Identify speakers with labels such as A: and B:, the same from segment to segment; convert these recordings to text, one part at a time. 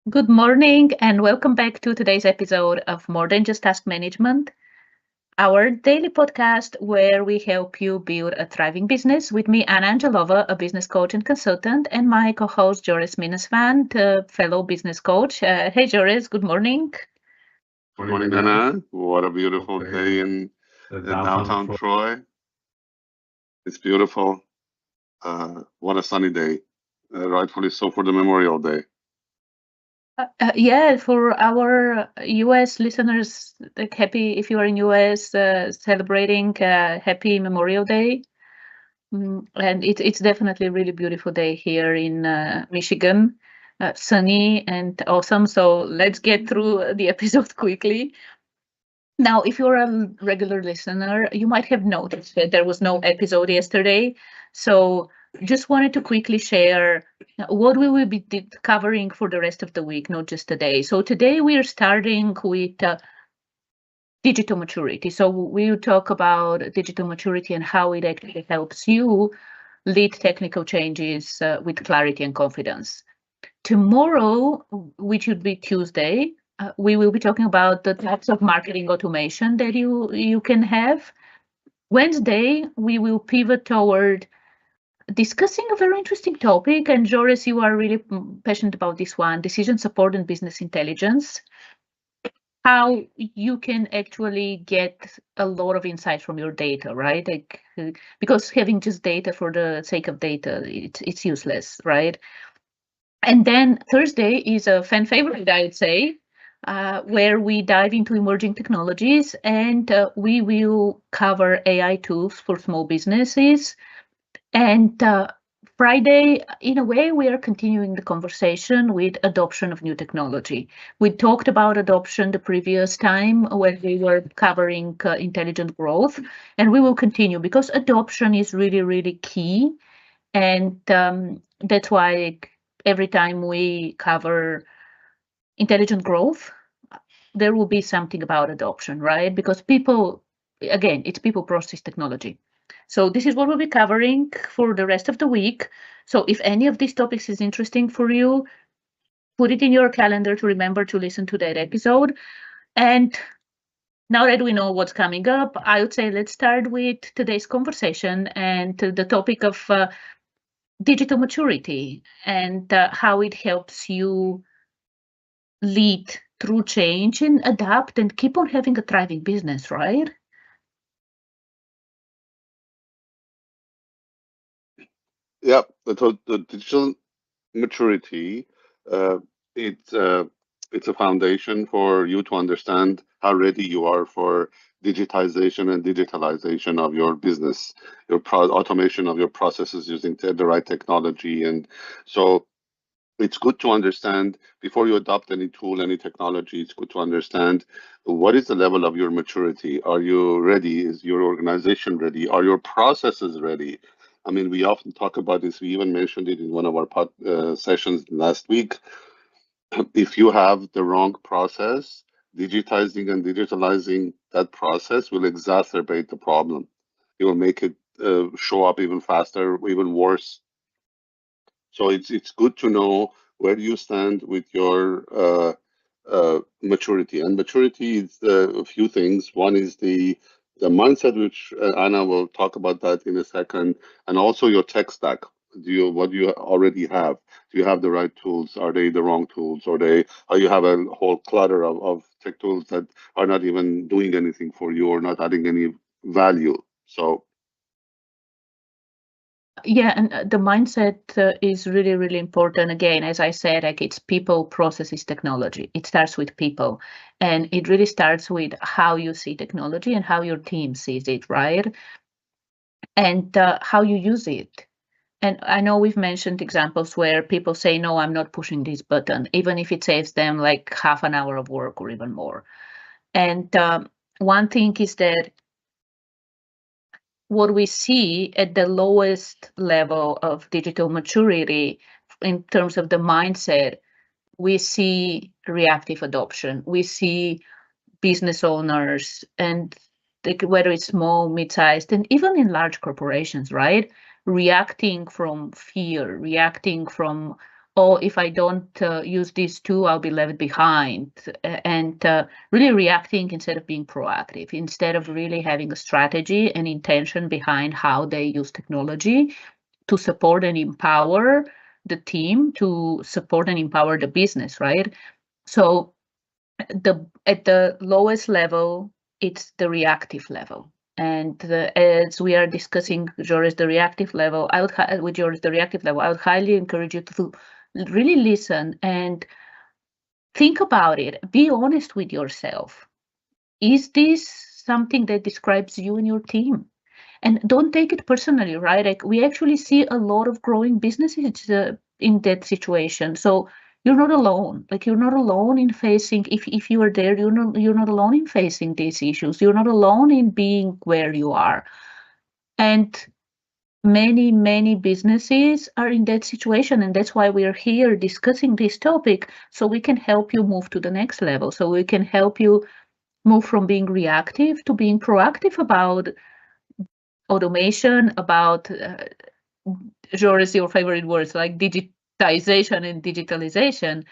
A: Good morning and welcome back to today's episode of More Than Just Task Management, our daily podcast where we help you build a thriving business with me, Anna Angelova, a business coach and consultant, and my co-host, Jores Minasvan, a fellow business coach. Hey, Jores, good morning.
B: Good morning, Anna. What a beautiful day in downtown Troy. It's beautiful. What a sunny day. Rightfully so for the Memorial Day.
A: Yeah, for our US listeners, like happy if you are in US celebrating happy Memorial Day. And it's definitely a really beautiful day here in Michigan, sunny and awesome. So let's get through the episode quickly. Now, if you're a regular listener, you might have noticed that there was no episode yesterday. So just wanted to quickly share what we will be covering for the rest of the week, not just today. So today we are starting with digital maturity. So we'll talk about digital maturity and how it actually helps you lead technical changes with clarity and confidence. Tomorrow, which would be Tuesday, we will be talking about the types of marketing automation that you can have. Wednesday, we will pivot toward discussing a very interesting topic. And Joris, you are really passionate about this one: decision support and business intelligence. How you can actually get a lot of insight from your data, right? Like, because having just data for the sake of data, it's useless, right? And then Thursday is a fan favorite, I would say, where we dive into emerging technologies and we will cover AI tools for small businesses. And Friday, in a way, we are continuing the conversation with adoption of new technology. We talked about adoption the previous time when we were covering intelligent growth, and we will continue because adoption is really, really key. And that's why every time we cover intelligent growth, there will be something about adoption, right? Because people, again, it's people, process, technology. So this is what we'll be covering for the rest of the week. So if any of these topics is interesting for you, put it in your calendar to remember to listen to that episode. And now that we know what's coming up, I would say let's start with today's conversation and the topic of digital maturity and how it helps you lead through change and adapt and keep on having a thriving business, right?
B: Yeah, the digital maturity, uh, it's it's a foundation for you to understand how ready you are for digitization and digitalization of your business, your automation of your processes using the right technology, and so it's good to understand before you adopt any tool, any technology. It's good to understand what is the level of your maturity. Are you ready? Is your organization ready? Are your processes ready? I mean, we often talk about this. We even mentioned it in one of our sessions last week. If you have the wrong process, digitizing and digitalizing that process will exacerbate the problem. It will make it show up even faster, even worse. So it's good to know where you stand with your maturity. And maturity is a few things. One is the mindset, which Anna will talk about that in a second, and also your tech stack. What do you already have? Do you have the right tools? Are they the wrong tools? Or you have a whole clutter of tech tools that are not even doing anything for you or not adding any value? So
A: Yeah, and the mindset is really, really important. Again, as I said, like it's people, processes, technology. It starts with people, and it really starts with how you see technology and how your team sees it, right? And how you use it. And I know we've mentioned examples where people say, no, I'm not pushing this button, even if it saves them like half an hour of work or even more. And one thing is that what we see at the lowest level of digital maturity in terms of the mindset, we see reactive adoption. We see business owners and whether it's small, mid-sized, and even in large corporations, right? Reacting from fear, reacting from oh, if I don't use these two, I'll be left behind. And really reacting instead of being proactive, instead of really having a strategy and intention behind how they use technology to support and empower the team, to support and empower the business, right? So at the lowest level, it's the reactive level. And as we are discussing, Joris, the reactive level, with Joris, the reactive level, I would highly encourage you to really listen and think about it. Be honest with yourself. Is this something that describes you and your team? And don't take it personally, right? Like we actually see a lot of growing businesses in that situation. So you're not alone. Like you're not alone in facing. If you are there, you're not alone in facing these issues. You're not alone in being where you are. And many businesses are in that situation, and that's why we are here discussing this topic, so we can help you move to the next level, so we can help you move from being reactive to being proactive about automation, about Joris, your favorite words like digitization and digitalization.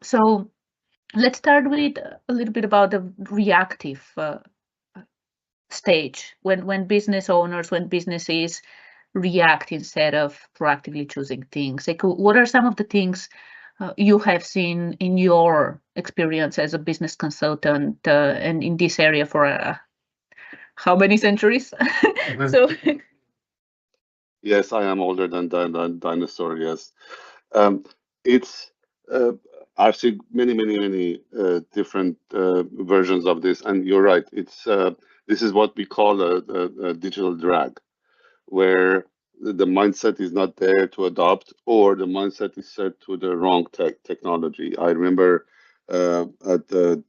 A: So let's start with a little bit about the reactive stage when business owners, when businesses react instead of proactively choosing things. Like, what are some of the things you have seen in your experience as a business consultant and in this area for how many centuries? So
B: Yes, I am older than dinosaur. Yes, um, it's I've seen many different versions of this, and you're right. It's this is what we call a digital drag, where the mindset is not there to adopt, or the mindset is set to the wrong technology. I remember at the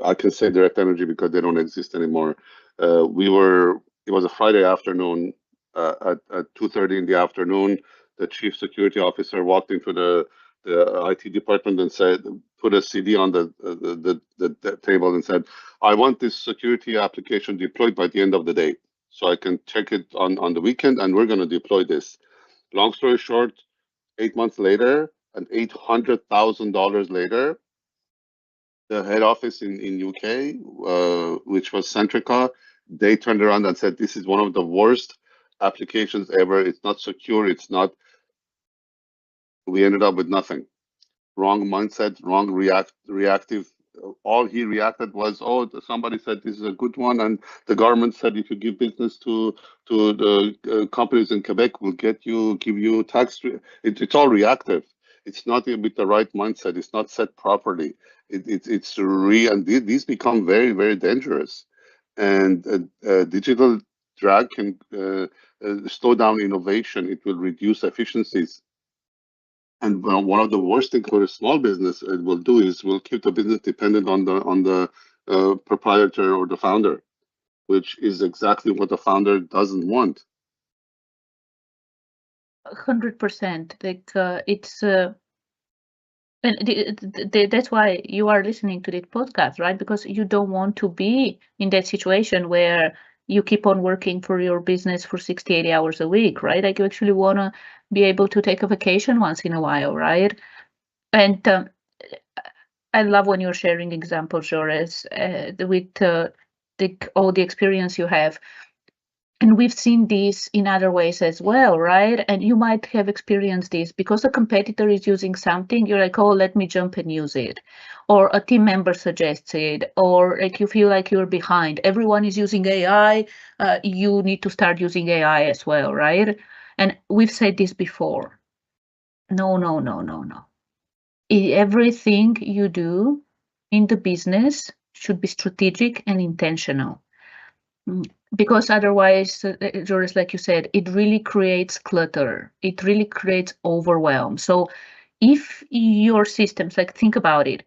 B: I can say Direct Energy because they don't exist anymore. We were It was a Friday afternoon at 2:30 in the afternoon. The chief security officer walked into the IT department and said, put a CD on the table and said, "I want this security application deployed by the end of the day, so I can check it on the weekend, and we're going to deploy this." Long story short, 8 months later and $800,000 later, the head office in UK, which was Centrica, they turned around and said, "This is one of the worst applications ever. It's not secure. It's not." We ended up with nothing. Wrong mindset, wrong reactive. All he reacted was, "Oh, somebody said this is a good one, and the government said if you give business to the companies in Quebec, we'll give you tax." It's all reactive. It's not with the right mindset. It's not set properly. And these become very dangerous. And digital drag can slow down innovation. It will reduce efficiencies. And one of the worst things for a small business it will do is will keep the business dependent on the proprietor or the founder, which is exactly what the founder doesn't want.
A: 100%. Like it's and that's why you are listening to this podcast, right? Because you don't want to be in that situation where you keep on working for your business for 60, 80 hours a week, right? Like you actually want to be able to take a vacation once in a while, right? And I love when you're sharing examples, Joris, with all the experience you have. And we've seen this in other ways as well, right? And you might have experienced this because a competitor is using something, you're like, oh, let me jump and use it. Or a team member suggests it, or like you feel like you're behind. Everyone is using AI, you need to start using AI as well, right? And we've said this before. No, no, no, no, no. Everything you do in the business should be strategic and intentional. Because otherwise, Joris, like you said, it really creates clutter. It really creates overwhelm. So if your systems, like think about it,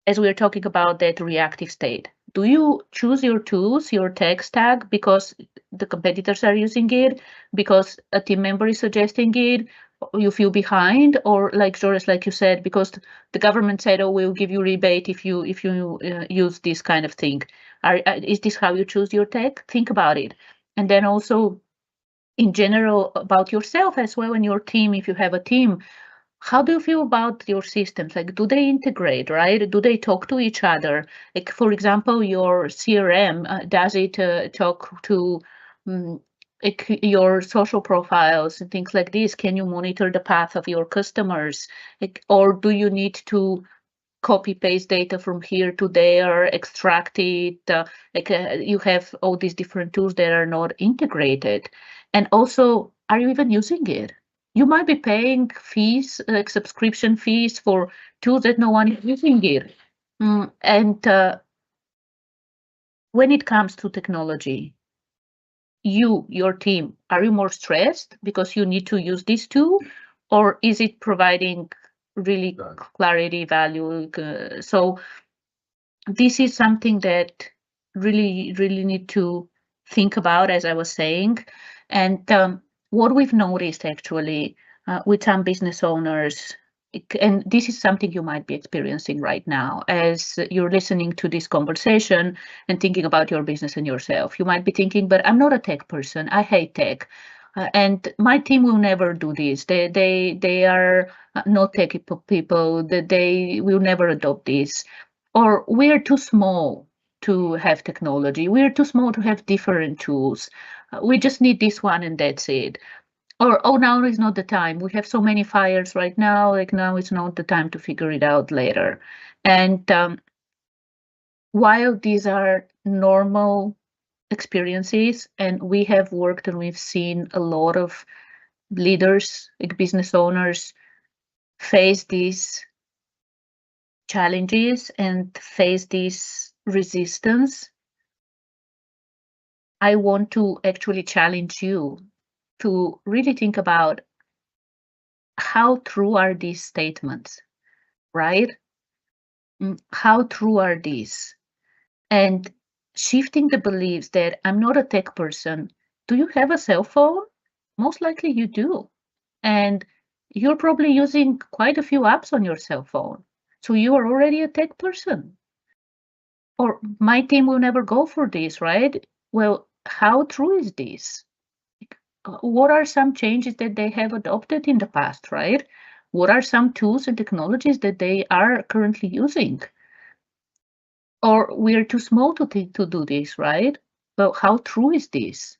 A: as we're talking about that reactive state, do you choose your tools, your tech stack, because the competitors are using it, because a team member is suggesting it, you feel behind, or like Joris, like you said, because the government said, oh, we'll give you rebate if you use this kind of thing. Is this how you choose your tech? Think about it. And then also in general about yourself as well and your team, if you have a team, how do you feel about your systems? Like, do they integrate, right? Do they talk to each other? Like, for example, your CRM, does it talk to um, like your social profiles and things like this? Can you monitor the path of your customers? Like, or do you need to copy paste data from here to there, extract it? You have all these different tools that are not integrated. And also, are you even using it? You might be paying fees, like subscription fees for tools that no one is using it. And when it comes to technology, your team, are you more stressed because you need to use this tool, or is it providing really clarity, value? So this is something that really need to think about, as I was saying. And what we've noticed actually with some business owners, and this is something you might be experiencing right now as you're listening to this conversation and thinking about your business and yourself. You might be thinking, but I'm not a tech person. I hate tech. And my team will never do this. They are not tech people. They will never adopt this, or we're too small to have technology. We're too small to have different tools. We just need this one and that's it. Or, oh, now is not the time. We have so many fires right now. Like, now is not the time to figure it out later. And while these are normal experiences, and we have worked and we've seen a lot of leaders, like business owners, face these challenges and face this resistance, I want to actually challenge you to really think about how true are these statements, right? How true are these? And shifting the beliefs that I'm not a tech person. Do you have a cell phone? Most likely you do. And you're probably using quite a few apps on your cell phone. So you are already a tech person. Or my team will never go for this, right? Well, how true is this? What are some changes that they have adopted in the past, right? What are some tools and technologies that they are currently using? Or we're too small to do this, right? Well, how true is this?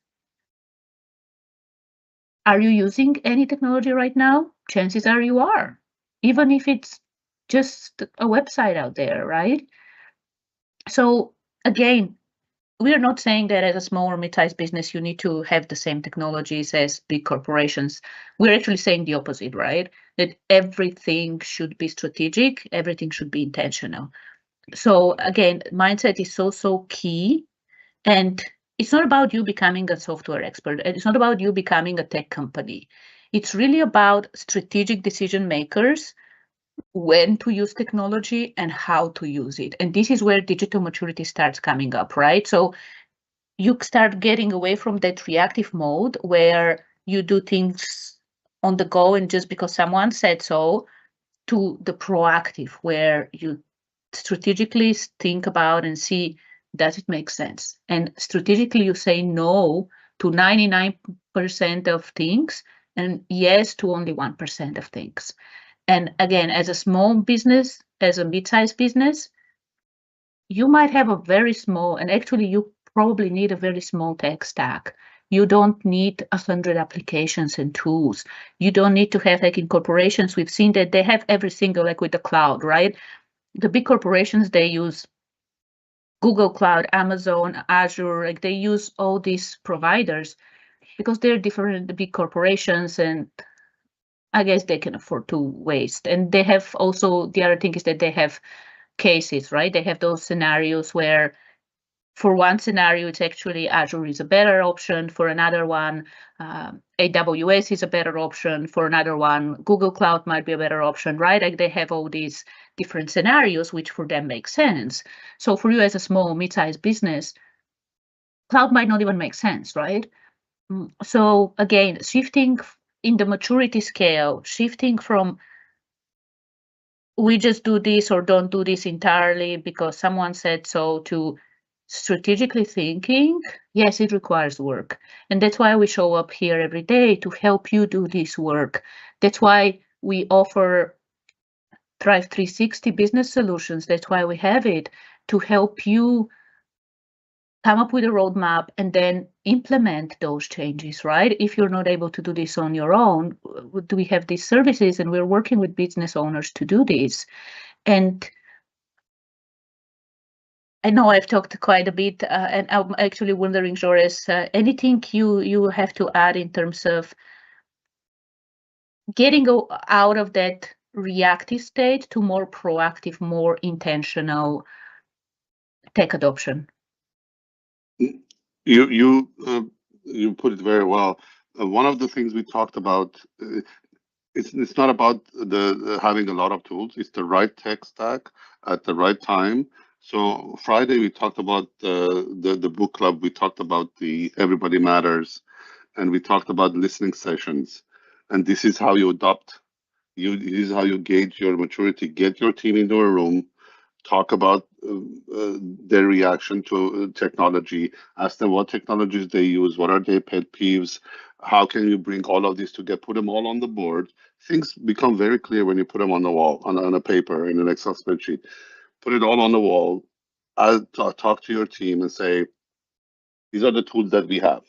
A: Are you using any technology right now? Chances are you are, even if it's just a website out there, right? So again, we are not saying that as a small or mid-sized business, you need to have the same technologies as big corporations. We're actually saying the opposite, right? That everything should be strategic, everything should be intentional. So again, mindset is so key. And it's not about you becoming a software expert. It's not about you becoming a tech company. It's really about strategic decision makers, when to use technology and how to use it. And this is where digital maturity starts coming up, right? So you start getting away from that reactive mode where you do things on the go and just because someone said so, to the proactive where you strategically think about and see, does it make sense? And strategically you say no to 99% of things and yes to only 1% of things. And again, as a small business, as a mid-sized business, you might have a very small, and actually you probably need a very small tech stack. You don't need 100 applications and tools. You don't need to have, like in corporations, we've seen that they have every single, like with the cloud, right? The big corporations, they use Google Cloud, Amazon, Azure, like they use all these providers because they're different big corporations, and I guess they can afford to waste. And they have also, the other thing is that they have cases, right? They have those scenarios where for one scenario, it's actually Azure is a better option. For another one, AWS is a better option. For another one, Google Cloud might be a better option, right? Like they have all these different scenarios, which for them make sense. So for you as a small, mid-sized business, cloud might not even make sense, right? So again, shifting in the maturity scale, shifting from we just do this or don't do this entirely because someone said so to strategically thinking, yes, it requires work. And that's why we show up here every day to help you do this work. That's why we offer Thrive 360 business solutions. That's why we have it, to help you come up with a roadmap and then implement those changes, right? If you're not able to do this on your own, do we have these services, and we're working with business owners to do this. And I know I've talked quite a bit, and I'm actually wondering, Jores, anything you have to add in terms of getting out of that reactive state to more proactive, more intentional tech adoption?
B: You put it very well. One of the things we talked about, it's not about the having a lot of tools. It's the right tech stack at the right time. So Friday we talked about the book club. We talked about the Everybody Matters, and we talked about listening sessions. And this is how you adopt. This is how you gauge your maturity. Get your team into a room, talk about their reaction to technology, ask them what technologies they use, what are their pet peeves, how can you bring all of this together, put them all on the board. Things become very clear when you put them on the wall, on a paper, in an Excel spreadsheet. Put it all on the wall. Talk to your team and say, these are the tools that we have.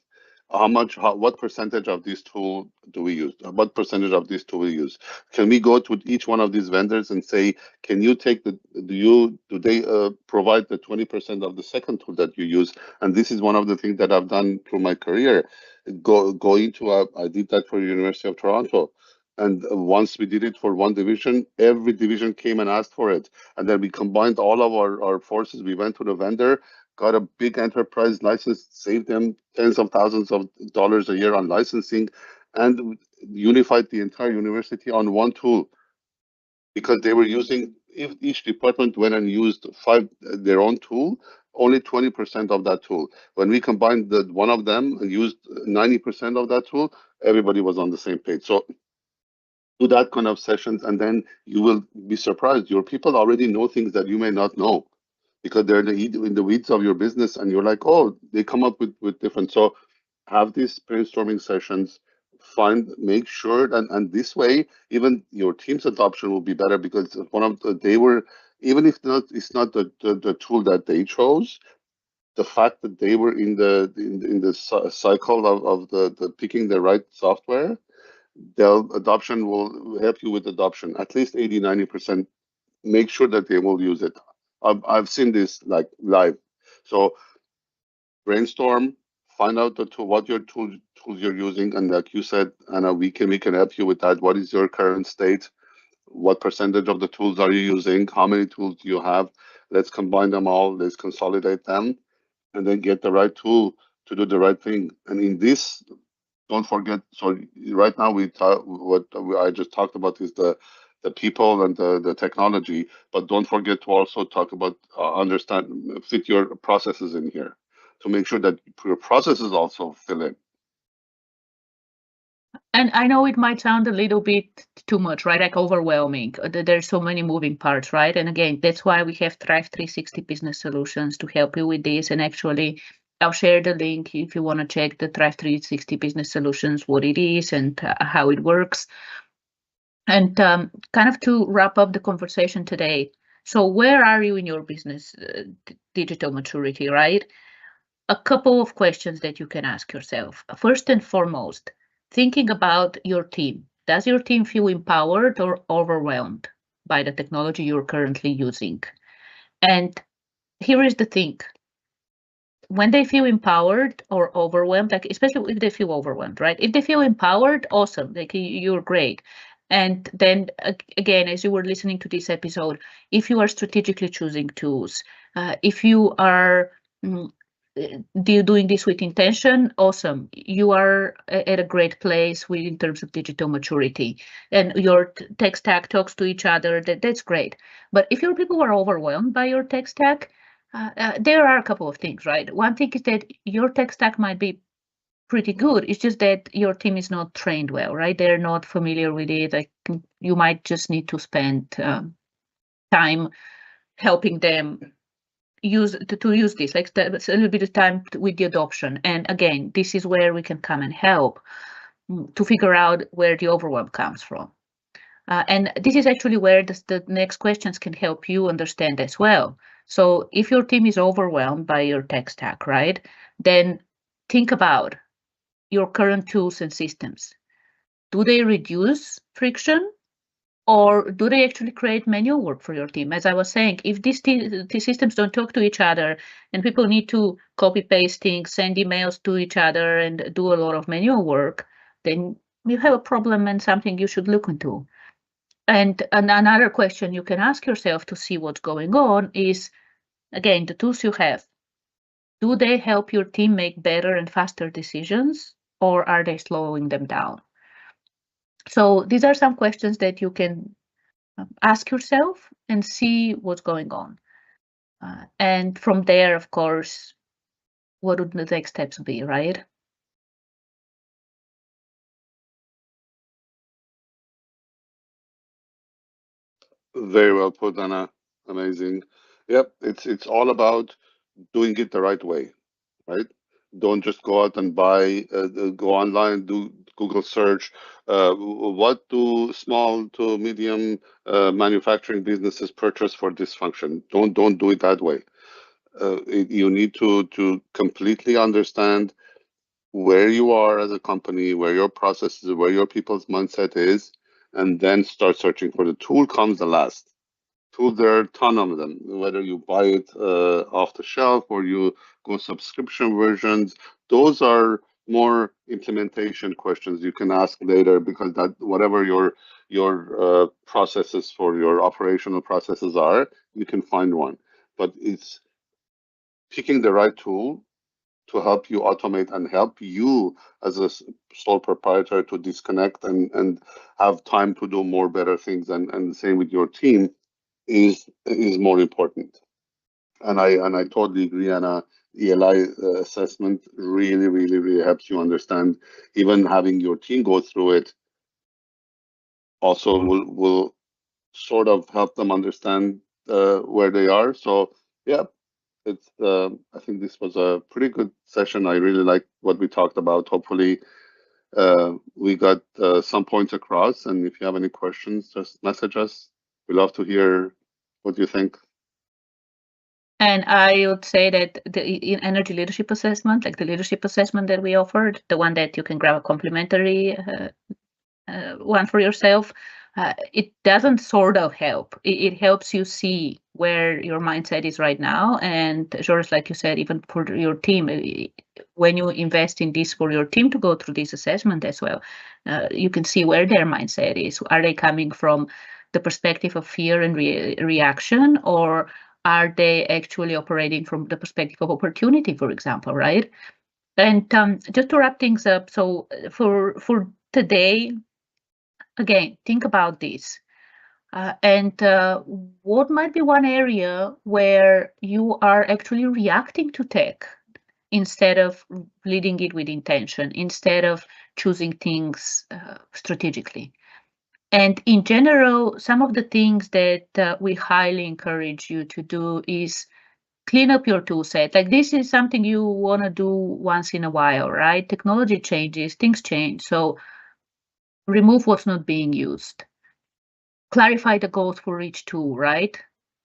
B: What percentage of this tool do we use? What percentage of this tool we use? Can we go to each one of these vendors and say, can you take do they provide the 20% of the second tool that you use? And this is one of the things that I've done through my career. I did that for University of Toronto. And once we did it for one division, every division came and asked for it. And then we combined all of our forces. We went to the vendor, got a big enterprise license, saved them tens of thousands of dollars a year on licensing, and unified the entire university on one tool, because they were using, if each department went and used their own tool, only 20% of that tool. When we combined one of them and used 90% of that tool, everybody was on the same page. So do that kind of sessions, and then you will be surprised. Your people already know things that you may not know, because they're in the weeds of your business, and you're like, oh, they come up with different. So have these brainstorming sessions, make sure, and this way, even your team's adoption will be better, because even if it's not the tool that they chose, the fact that they were in the cycle of the picking the right software, their adoption will help you with adoption. At least 80-90%, make sure that they will use it. I've seen this like live. So brainstorm, find out what your tools you're using, and like you said, Anna, we can help you with that. What is your current state? What percentage of the tools are you using? How many tools do you have? Let's combine them all. Let's consolidate them, and then get the right tool to do the right thing. And in this, don't forget. So right now what I just talked about is the people and the technology, but don't forget to also talk about fit your processes in here, to make sure that your processes also fill in.
A: And I know it might sound a little bit too much, right? Like overwhelming. There's so many moving parts, right? And again, that's why we have Thrive 360 Business Solutions to help you with this. And actually, I'll share the link if you want to check the Thrive 360 Business Solutions, what it is and how it works. And kind of to wrap up the conversation today. So where are you in your business digital maturity, right? A couple of questions that you can ask yourself. First and foremost, thinking about your team. Does your team feel empowered or overwhelmed by the technology you're currently using? And here is the thing. When they feel empowered or overwhelmed, like especially if they feel overwhelmed, right? If they feel empowered, awesome, like you're great. And then again, as you were listening to this episode, if you are strategically choosing tools, if you are doing this with intention, awesome. You are at a great place in terms of digital maturity, and your tech stack talks to each other. That's great. But if your people are overwhelmed by your tech stack, there are a couple of things, right? One thing is that your tech stack might be pretty good. It's just that your team is not trained well, right? They're not familiar with it. Like you might just need to spend time helping them use this, like a little bit of time with the adoption. And again, this is where we can come and help to figure out where the overwhelm comes from. And this is actually where the next questions can help you understand as well. So if your team is overwhelmed by your tech stack, right, then think about your current tools and systems. Do they reduce friction, or do they actually create manual work for your team? As I was saying, if these systems don't talk to each other and people need to copy paste things, send emails to each other and do a lot of manual work, then you have a problem and something you should look into. And another question you can ask yourself to see what's going on is, again, the tools you have, do they help your team make better and faster decisions, or are they slowing them down? So these are some questions that you can ask yourself and see what's going on. And from there, of course, what would the next steps be, right?
B: Very well put, Anna. Amazing. Yep, it's all about doing it the right way, right? Don't just go out and buy, go online, do Google search. What do small to medium manufacturing businesses purchase for this function? Don't do it that way. You need to completely understand where you are as a company, where your processes, where your people's mindset is, and then start searching for the tool. Comes the last. Tools, there are a ton of them, whether you buy it off the shelf or you go subscription versions. Those are more implementation questions you can ask later, because that whatever your processes for your operational processes are, you can find one. But it's picking the right tool to help you automate and help you as a sole proprietor to disconnect and have time to do more better things, and same with your team is more important. And I totally agree. And ELI assessment really helps you understand. Even having your team go through it also will sort of help them understand where they are. So yeah, it's I think this was a pretty good session. I really like what we talked about. Hopefully we got some points across, and if you have any questions, just message us. We love to hear what you think.
A: And I would say that the energy leadership assessment, like the leadership assessment that we offered, the one that you can grab a complimentary one for yourself, it doesn't sort of help. It helps you see where your mindset is right now. And Jores, like you said, even for your team, when you invest in this for your team to go through this assessment as well, you can see where their mindset is. Are they coming from the perspective of fear and reaction, or are they actually operating from the perspective of opportunity, for example, right? And just to wrap things up, so for today, again, think about this. And what might be one area where you are actually reacting to tech instead of leading it with intention, instead of choosing things strategically? And in general, some of the things that we highly encourage you to do is clean up your tool set. Like, this is something you want to do once in a while, right? Technology changes, things change. So remove what's not being used. Clarify the goals for each tool, right?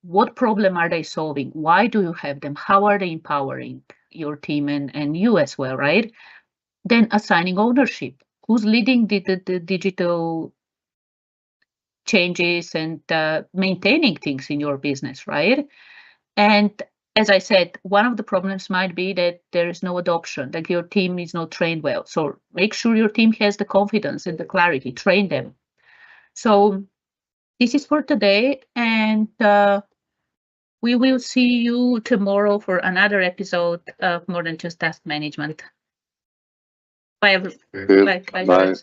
A: What problem are they solving? Why do you have them? How are they empowering your team and you as well, right? Then assigning ownership. Who's leading the digital changes and maintaining things in your business, right? And as I said, one of the problems might be that there is no adoption, like your team is not trained well. So make sure your team has the confidence and the clarity, train them. So this is for today, and we will see you tomorrow for another episode of More Than Just Task Management. Bye, everyone. Bye.
B: Bye.